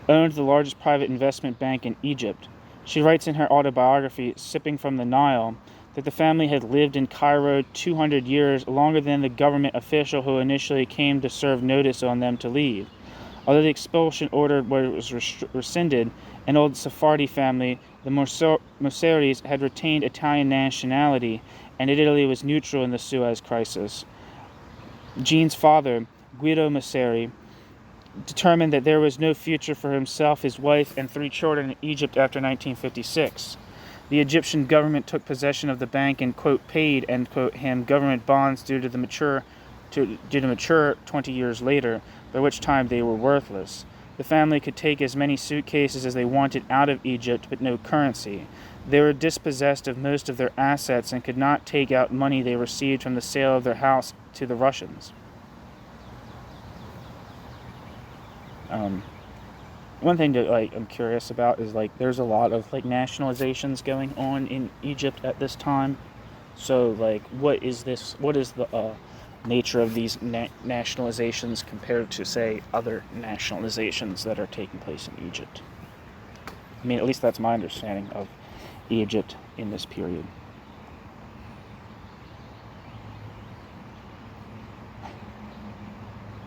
owned the largest private investment bank in Egypt. She writes in her autobiography, Sipping from the Nile, that the family had lived in Cairo 200 years, longer than the government official who initially came to serve notice on them to leave. Although the expulsion order was rescinded, an old Sephardi family, the Moseris, had retained Italian nationality, and Italy was neutral in the Suez crisis. Jean's father, Guido Moseri, determined that there was no future for himself, his wife, and 3 children in Egypt after 1956. The Egyptian government took possession of the bank and, quote, paid, end quote, him government bonds due to mature 20 years later, by which time they were worthless. The family could take as many suitcases as they wanted out of Egypt, but no currency. They were dispossessed of most of their assets and could not take out money they received from the sale of their house to the Russians. One thing that I'm curious about is there's a lot of nationalizations going on in Egypt at this time. So what is the nature of these nationalizations compared to, say, other nationalizations that are taking place in Egypt? I mean, at least that's my understanding of Egypt in this period.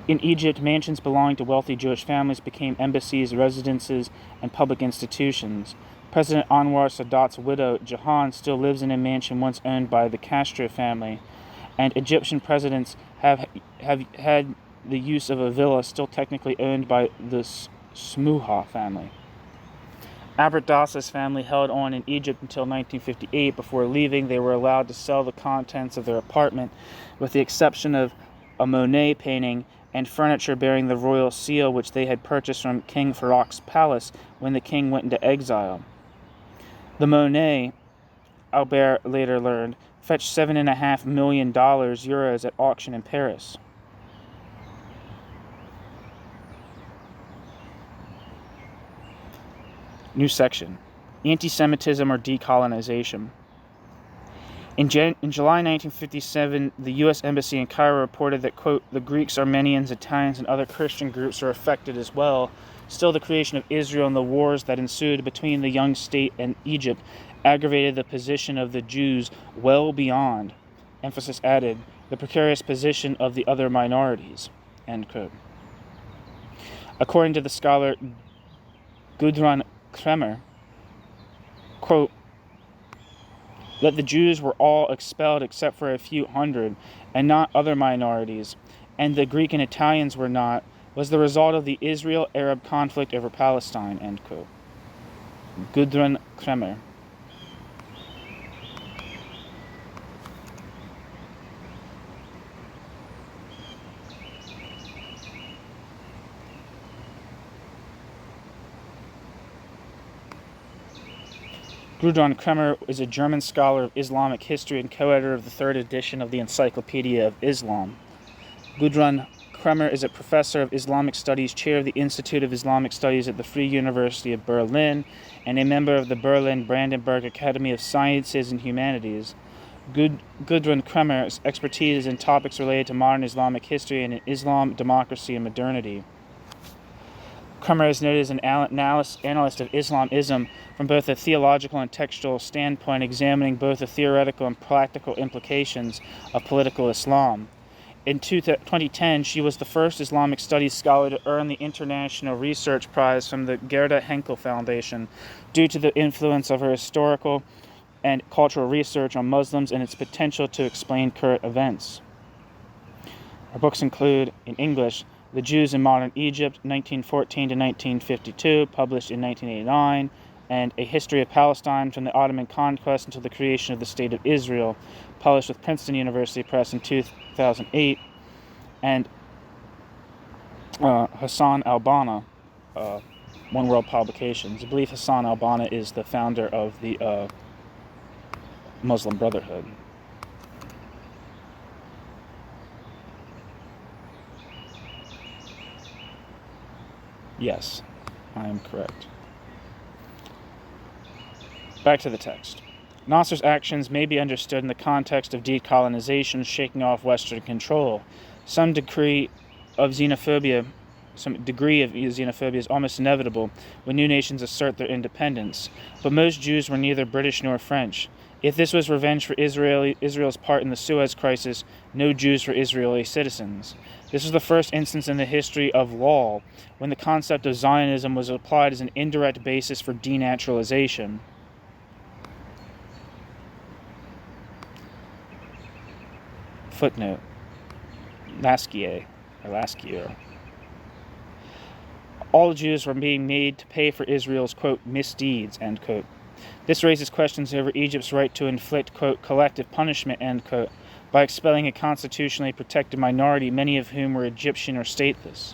In Egypt, mansions belonging to wealthy Jewish families became embassies, residences, and public institutions. President Anwar Sadat's widow, Jahan, still lives in a mansion once owned by the Castro family, and Egyptian presidents have had the use of a villa still technically owned by the Smuha family. Aberdassa's family held on in Egypt until 1958. Before leaving, they were allowed to sell the contents of their apartment, with the exception of a Monet painting and furniture bearing the royal seal which they had purchased from King Farouk's palace when the king went into exile. The Monet, Albert later learned, fetched $7.5 million euros at auction in Paris. New section. Anti-Semitism or decolonization. In July 1957, the U.S. Embassy in Cairo reported that, quote, the Greeks, Armenians, Italians, and other Christian groups are affected as well. Still, the creation of Israel and the wars that ensued between the young state and Egypt aggravated the position of the Jews well beyond, emphasis added, the precarious position of the other minorities, end quote. According to the scholar Gudrun Kremer, quote, that the Jews were all expelled except for a few hundred, and not other minorities, and the Greek and Italians were not, was the result of the Israel-Arab conflict over Palestine, end quote. Gudrun Kremer. Gudrun Kremer is a German scholar of Islamic history and co-editor of the third edition of the Encyclopedia of Islam. Gudrun Kremer is a professor of Islamic Studies, chair of the Institute of Islamic Studies at the Free University of Berlin, and a member of the Berlin-Brandenburg Academy of Sciences and Humanities. Gudrun Kremer's expertise is in topics related to modern Islamic history and in Islam, democracy, and modernity. Kremer is noted as an analyst of Islamism from both a theological and textual standpoint, examining both the theoretical and practical implications of political Islam. In 2010, she was the first Islamic studies scholar to earn the International Research Prize from the Gerda Henkel Foundation due to the influence of her historical and cultural research on Muslims and its potential to explain current events. Her books include, in English, The Jews in Modern Egypt, 1914 to 1952, published in 1989, and A History of Palestine from the Ottoman Conquest until the Creation of the State of Israel, published with Princeton University Press in 2008, and Hassan al-Banna, One World Publications. I believe Hassan al-Banna is the founder of the Muslim Brotherhood. Yes, I am correct. Back to the text. Nasser's actions may be understood in the context of decolonization, shaking off Western control. Some degree of xenophobia is almost inevitable when new nations assert their independence. But most Jews were neither British nor French. If this was revenge for Israel's part in the Suez crisis, no Jews were Israeli citizens. This was the first instance in the history of law when the concept of Zionism was applied as an indirect basis for denaturalization. Footnote. Laskier. All Jews were being made to pay for Israel's, quote, misdeeds, end quote. This raises questions over Egypt's right to inflict, quote, collective punishment, end quote, by expelling a constitutionally protected minority, many of whom were Egyptian or stateless.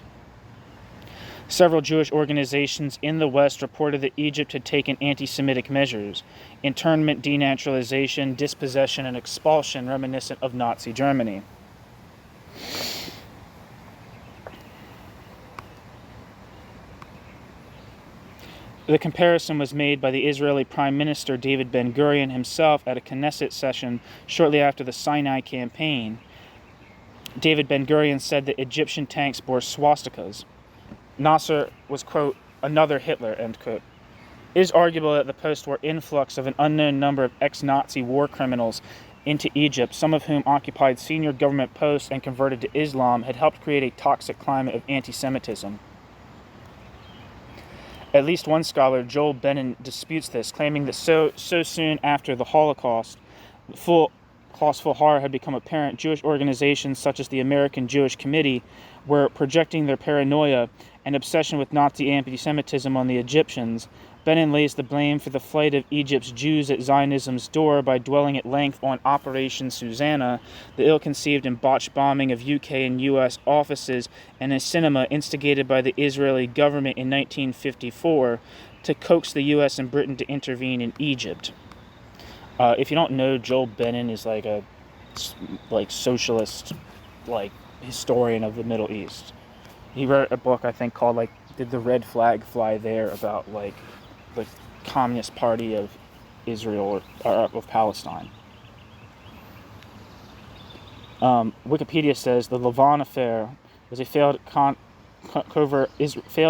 Several Jewish organizations in the West reported that Egypt had taken anti-Semitic measures, internment, denaturalization, dispossession, and expulsion reminiscent of Nazi Germany. The comparison was made by the Israeli Prime Minister David Ben-Gurion himself at a Knesset session shortly after the Sinai campaign. David Ben-Gurion said that Egyptian tanks bore swastikas. Nasser was, quote, another Hitler, end quote. It is arguable that the post-war influx of an unknown number of ex-Nazi war criminals into Egypt, some of whom occupied senior government posts and converted to Islam, had helped create a toxic climate of anti-Semitism. At least one scholar, Joel Benin, disputes this, claiming that so soon after the Holocaust, full horror had become apparent, Jewish organizations such as the American Jewish Committee were projecting their paranoia and obsession with Nazi anti-Semitism on the Egyptians. Benin lays the blame for the flight of Egypt's Jews at Zionism's door by dwelling at length on Operation Susanna, the ill-conceived and botched bombing of UK and US offices and a cinema instigated by the Israeli government in 1954 to coax the US and Britain to intervene in Egypt. If you don't know, Joel Benin is like a socialist historian of the Middle East. He wrote a book, I think, called Did the Red Flag Fly There, about the Communist Party of Israel or of Palestine. Wikipedia says the Lavon affair was a failed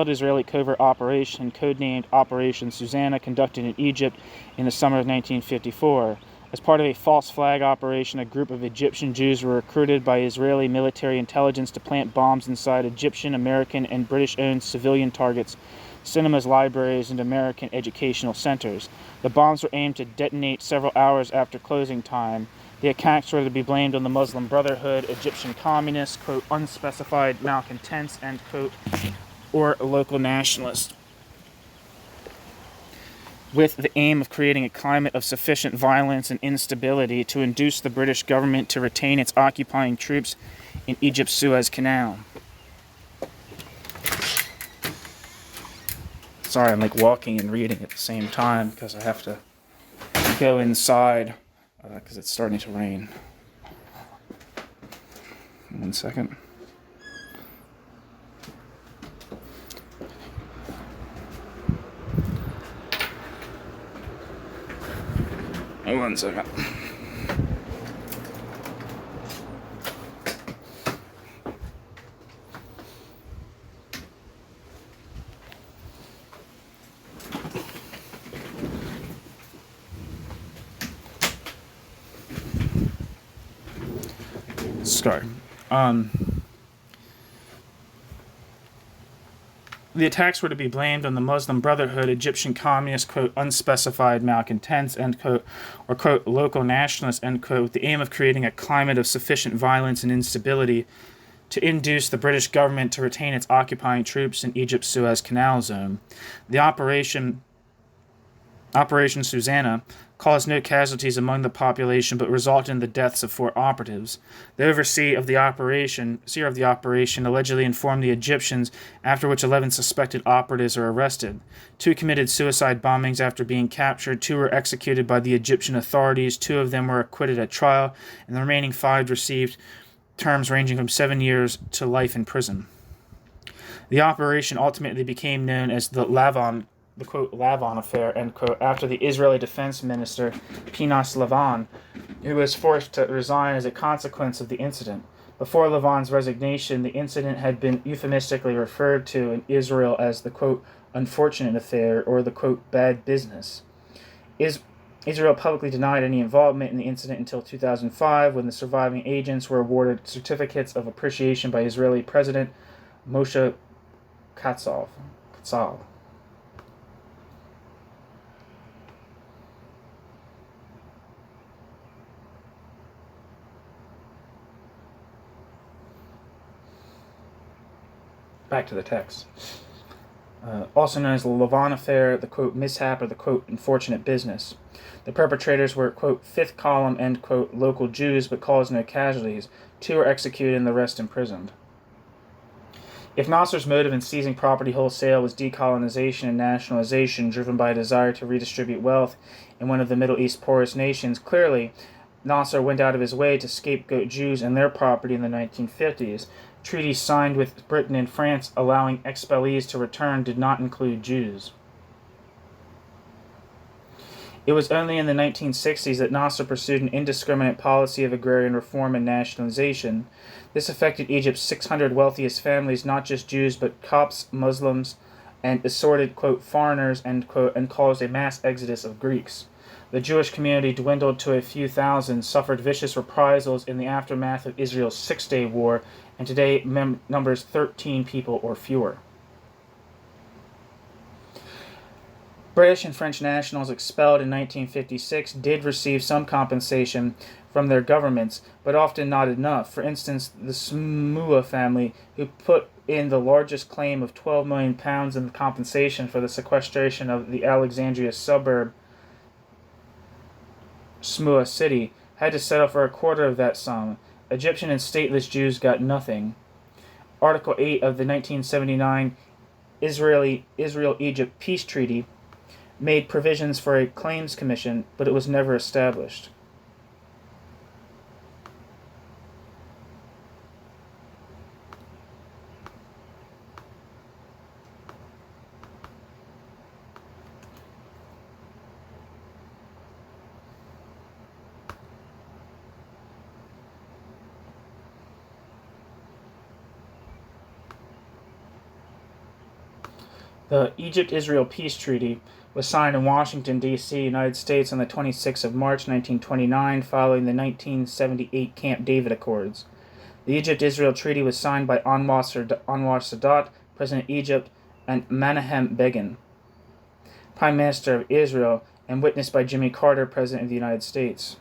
Israeli covert operation codenamed Operation Susanna, conducted in Egypt in the summer of 1954. As part of a false flag operation, a group of Egyptian Jews were recruited by Israeli military intelligence to plant bombs inside Egyptian, American, and British-owned civilian targets, cinemas, libraries, and American educational centers. The bombs were aimed to detonate several hours after closing time. The attacks were to be blamed on the Muslim Brotherhood, Egyptian communists, quote, unspecified malcontents, end quote, or local nationalists, with the aim of creating a climate of sufficient violence and instability to induce the British government to retain its occupying troops in Egypt's Suez Canal. Sorry, I'm walking and reading at the same time because I have to go inside because it's starting to rain. 1 second. Oh, 1 second. Sorry. The attacks were to be blamed on the Muslim Brotherhood, Egyptian communists, quote, unspecified malcontents, end quote, or, quote, local nationalists, end quote, with the aim of creating a climate of sufficient violence and instability to induce the British government to retain its occupying troops in Egypt's Suez Canal zone. The Operation Susanna caused no casualties among the population, but resulted in the deaths of 4 operatives. The overseer of the operation allegedly informed the Egyptians, after which 11 suspected operatives are arrested. 2 committed suicide bombings after being captured, 2 were executed by the Egyptian authorities, 2 of them were acquitted at trial, and the remaining 5 received terms ranging from 7 years to life in prison. The operation ultimately became known as the quote, Lavon affair, end quote, after the Israeli defense minister, Pinhas Lavon, who was forced to resign as a consequence of the incident. Before Lavon's resignation, the incident had been euphemistically referred to in Israel as the, quote, unfortunate affair, or the, quote, bad business. Israel publicly denied any involvement in the incident until 2005, when the surviving agents were awarded certificates of appreciation by Israeli President Moshe Katsav. Back to the text. Also known as the Lavon affair, the, quote, mishap, or the, quote, unfortunate business. The perpetrators were, quote, fifth column, end quote, local Jews, but caused no casualties. 2 were executed and the rest imprisoned. If Nasser's motive in seizing property wholesale was decolonization and nationalization driven by a desire to redistribute wealth in one of the Middle East's poorest nations, clearly Nasser went out of his way to scapegoat Jews and their property in the 1950s. Treaties signed with Britain and France allowing expellees to return did not include Jews. It was only in the 1960s that Nasser pursued an indiscriminate policy of agrarian reform and nationalization. This affected Egypt's 600 wealthiest families, not just Jews, but Copts, Muslims, and assorted, quote, foreigners, end quote, and caused a mass exodus of Greeks. The Jewish community dwindled to a few thousand, suffered vicious reprisals in the aftermath of Israel's Six-Day War, and today numbers 13 people or fewer. British and French nationals expelled in 1956 did receive some compensation from their governments, but often not enough. For instance, the Smua family, who put in the largest claim of £12 million in compensation for the sequestration of the Alexandria suburb Smua City, had to settle for a quarter of that sum. Egyptian and stateless Jews got nothing. Article 8 of the 1979 Israel-Egypt Peace Treaty made provisions for a claims commission, but it was never established. The Egypt-Israel Peace Treaty was signed in Washington, D.C., United States on the 26th of March 1929 following the 1978 Camp David Accords. The Egypt-Israel Treaty was signed by Anwar Sadat, President of Egypt, and Menachem Begin, Prime Minister of Israel, and witnessed by Jimmy Carter, President of the United States.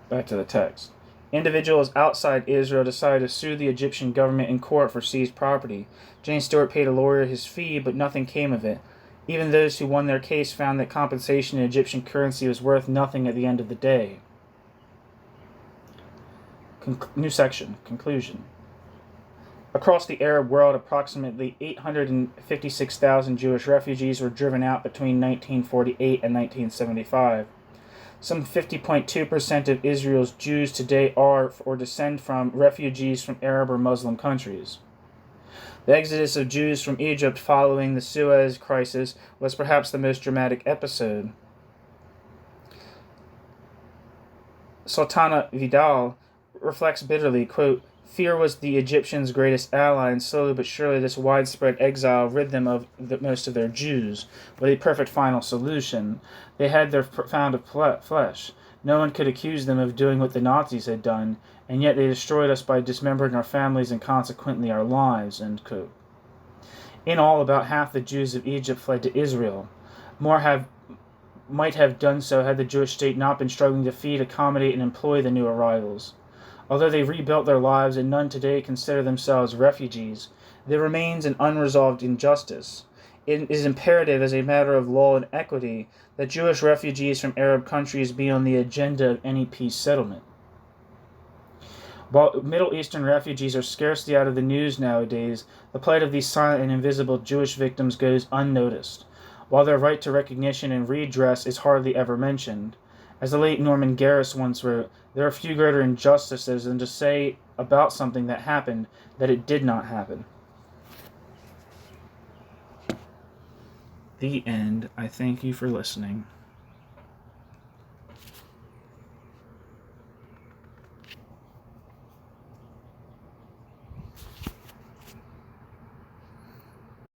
Back to the text. Individuals outside Israel decided to sue the Egyptian government in court for seized property. James Stewart paid a lawyer his fee, but nothing came of it. Even those who won their case found that compensation in Egyptian currency was worth nothing at the end of the day. New section. Conclusion. Across the Arab world, approximately 856,000 Jewish refugees were driven out between 1948 and 1975. Some 50.2% of Israel's Jews today are or descend from refugees from Arab or Muslim countries. The exodus of Jews from Egypt following the Suez crisis was perhaps the most dramatic episode. Sultana Vidal reflects bitterly, quote, "Fear was the Egyptians' greatest ally, and slowly but surely this widespread exile rid them of most of their Jews. With a perfect final solution, they had their pound of flesh. No one could accuse them of doing what the Nazis had done, and yet they destroyed us by dismembering our families and consequently our lives." End quote. In all, about half the Jews of Egypt fled to Israel. More might have done so had the Jewish state not been struggling to feed, accommodate, and employ the new arrivals. Although they rebuilt their lives and none today consider themselves refugees, there remains an unresolved injustice. It is imperative as a matter of law and equity that Jewish refugees from Arab countries be on the agenda of any peace settlement. While Middle Eastern refugees are scarcely out of the news nowadays, the plight of these silent and invisible Jewish victims goes unnoticed, while their right to recognition and redress is hardly ever mentioned. As the late Norman Garris once wrote, there are few greater injustices than to say about something that happened that it did not happen. The end. I thank you for listening.